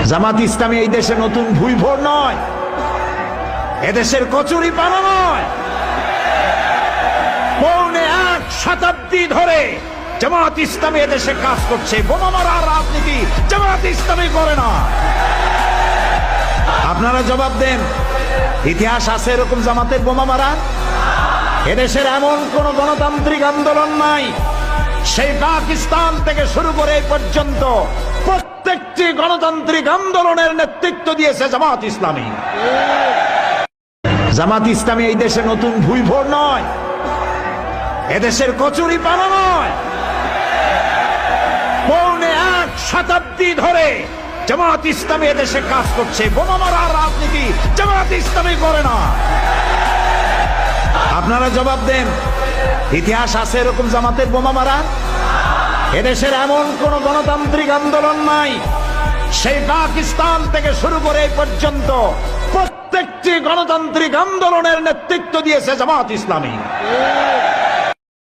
জামাত ইসলামী এই দেশে নতুন ভুইভোর নয়, এদেশের কচুরি পানা নয়। পৌনে 1 শতাব্দী ধরে জামাত ইসলামী এদেশে কাজ করছে। বোমা মারার রাজনীতি জামাত ইসলামী করে না। আপনারা জবাব দেন, ইতিহাস আছে এরকম জামাতের বোমা মারা? এদেশের এমন কোন গণতান্ত্রিক আন্দোলন নাই, সেই পাকিস্তান থেকে শুরু করে এই পর্যন্ত প্রত্যেকটি গণতান্ত্রিক আন্দোলনের নেতৃত্ব দিয়েছে জামাত ইসলামী। জামাত ইসলামী এই দেশে নতুন ভুইভোর নয়, এদেশের কচুরি পানা নয়। পৌনে 1 শতাব্দী ধরে জামাত ইসলামী এদেশে কাজ করছে। বোমা মারার রাজনীতি জামাত ইসলামী করে না। আপনারা জবাব দেন, ইতিহাস আছে এরকম জামাতের বোমা মারা? এদেশের এমন কোন গণতান্ত্রিক আন্দোলন নাই, সেই পাকিস্তান থেকে শুরু করে এই পর্যন্ত প্রত্যেকটি গণতান্ত্রিক আন্দোলনের নেতৃত্ব দিয়েছে জামাত ইসলামী।